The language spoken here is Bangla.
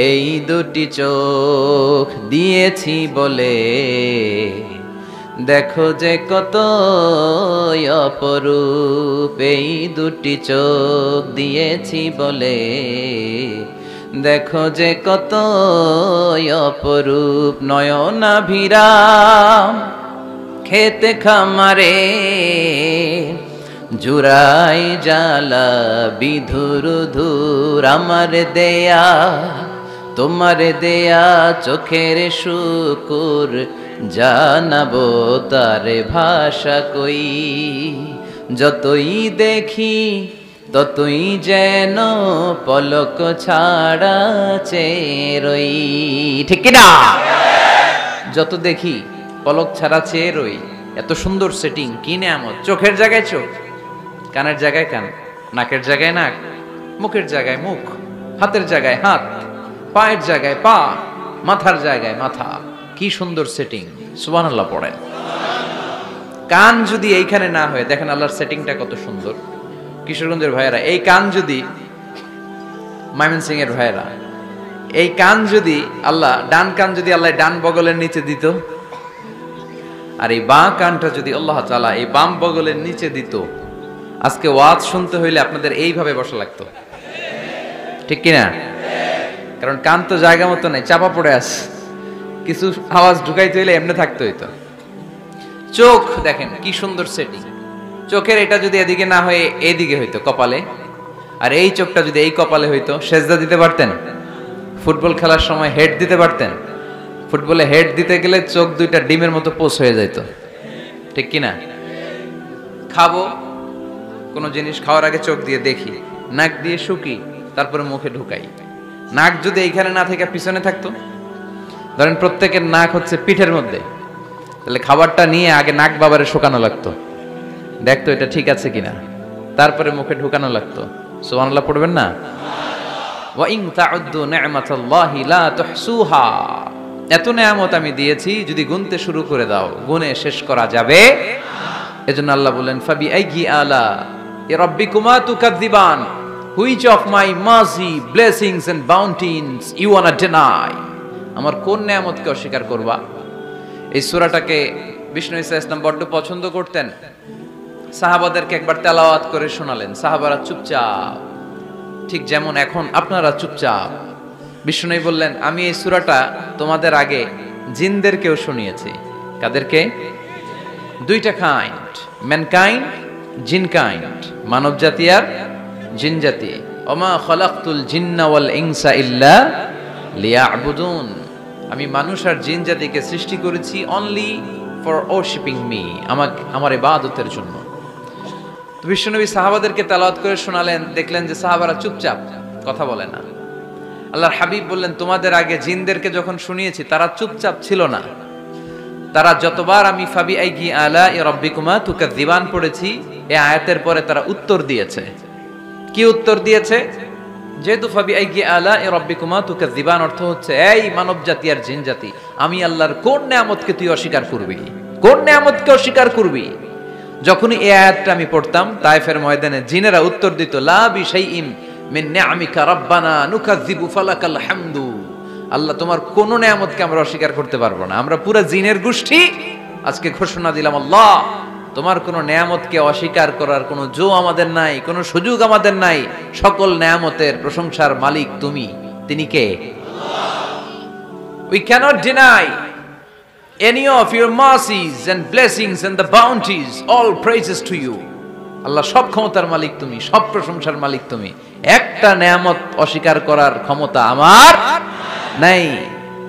এই দুটি চোখ দিয়েছি বলে, দেখো যে কত অপরূপ। এই দুটি চোখ দিয়েছি বলে, দেখো যে কত অপরূপ। নয়নাভিরাম খেতে খামারে, জুরাই জালা বিধুর ধুর। আমার দেয়া তোমার দেয়া চোখের শুকুর, জানাবো তার ভাষা কই। যতই দেখি ততই যেন পলক ছাড়া চেয়ে রই। ঠিক কিনা? যত দেখি পলক ছাড়া চেয়ে রই। এত সুন্দর সেটিং, কি নেয়ামত! চোখের জায়গায় চোখ, কানের জায়গায় কান, নাকের জায়গায় নাক, মুখের জায়গায় মুখ, হাতের জায়গায় হাত, পায়ের জায়গায় পা, মাথার জায়গায় মাথা। কি সুন্দর সেটিং! সুবহানাল্লাহ পড়েন। কান যদি এইখানে না হয়, দেখেন আল্লাহর সেটিংটা কত সুন্দর। কিশোরগঞ্জের ভাইয়েরা, এই কান যদি, ময়মনসিং এর ভাইয়েরা, এই কান যদি আল্লাহ, ডান কান যদি আল্লাহ ডান বগলের নিচে দিত, আর এই বাঁ কানটা যদি আল্লাহ তাআলা এই বাম বগলের নিচে দিত, আজকে ওয়াজ শুনতে হইলে আপনাদের এইভাবে বসা লাগতো। ঠিক কিনা? কারণ কান তো জায়গা মতো নাই, চাপা পড়ে আছে। কিছু আওয়াজ ঢুকাইতে হইলে এমনি থাকতে হইতো। চোখ দেখেন কি সুন্দর সেটিং। চোখের এটা যদি এদিকে না হয়ে এইদিকে হইতো কপালে, আর এই চোখটা যদি এই কপালে হইতো, সেজদা দিতে পারতেন? ফুটবল খেলার সময় হেড দিতে পারতেন? ফুটবলে হেড দিতে গেলে চোখ দুইটা ডিমের মতো পোষ হয়ে যেত। ঠিক কিনা? খাবো কোনো জিনিস, খাওয়ার আগে চোখ দিয়ে দেখি, নাক দিয়ে শুকি, তারপরে মুখে ঢুকাই। নাক যদি এইখানে না থেকে পিছনে থাকতো, ধরেন প্রত্যেকের নাক হচ্ছে পিঠের মধ্যে, তাহলে খাবারটা নিয়ে আগে নাক বাবারে শুকানো লাগতো, দেখতো এটা ঠিক আছে কিনা, তারপরে মুখে ঢুকানো লাগতো। সুবহানাল্লাহ পড়বেন না? ওয়া ইন তাউদ্দু নি'মাতাল্লাহি লা তুহসুহা। এত নেয়ামত আমি দিয়েছি, যদি গুনতে শুরু করে দাও গুনে শেষ করা যাবে। এজন্য আল্লাহ বলেন, ফাবি আইয়ি আলা রাব্বিকুমা তুকাযযিবান, which of my mercy, blessings and bounties you wanna deny. আমার কোন নেয়ামতকে অস্বীকার করবা? এই সূরাটাকে বিষ্ণু ঈসা ইসলাম বড্ড পছন্দ করতেন। সাহাবাদেরকে একবার তেলাওয়াত করে শোনালেন, সাহাবারা চুপচাপ, ঠিক যেমন এখন আপনারা চুপচাপ। বিষ্ণু বললেন, আমি এই সূরাটা তোমাদের আগে জিনদেরকেও শুনিয়েছি। কাদেরকে? দুইটা কাইন্ড, ম্যানকাইন্ড, জিনকাইন্ড, মানব জাতি আর জিন জাতি। ওমা খালাকতুল জিন্না ওয়াল ইনসা ইল্লা লিয়াবুদুন। আমি মানুষ আর জিন জাতিকে সৃষ্টি করেছি অনলি ফর ওয়ার্শিপিং মি, আমার ইবাদতের জন্য। তো বিশ্বনবী সাহাবাদেরকে তেলাওয়াত করে শোনালেন, দেখলেন যে সাহাবারা চুপচাপ, কথা বলে না। আল্লাহর হাবিব বললেন, তোমাদের আগে জিনদেরকে যখন শুনিয়েছি তারা চুপচাপ ছিল না। তারা যতবার আমি ফাবি আইয়ি আলা রাব্বিকুমা তুকাযযিবান পড়েছি, এই আয়াতের পরে তারা উত্তর দিয়েছে। কি উত্তর দিয়েছে? যেহেতু ফাবি আইয়ি আলা রাব্বিকুমা তুকাযযিবান অর্থ হচ্ছে, এই মানব জাতি আর জিন জাতি, আমি আল্লাহর কোন নেয়ামতকে তুই অস্বীকার করবি? কোন নেয়ামতকে অস্বীকার করবি? যখনই এই আয়াতটা আমি পড়তাম, তায়েফের ময়দানে জিনেরা উত্তর দিত, লা বিশাইইম মিন নিআমিকা রাব্বানা নুকাযযিবু ফালাকাল হামদু। আল্লাহ, তোমার কোন নেয়ামতকে আমরা অস্বীকার করতে পারবো না। আমরা পুরো জিনের গোষ্ঠী আজকে ঘোষণা দিলাম, আল্লাহ তোমার কোন নেয়ামতকে অস্বীকার করার কোনো জো আমাদের নাই, কোনো সুযোগ আমাদের নাই। সকল নেয়ামতের প্রশংসার মালিক তুমি। তিনি কে? We cannot deny any of your mercies and blessings and the bounties. All praises to you. আল্লাহ, সব ক্ষমতার মালিক তুমি, সব প্রশংসার মালিক তুমি। একটা নেয়ামত অস্বীকার করার ক্ষমতা আমার নাই।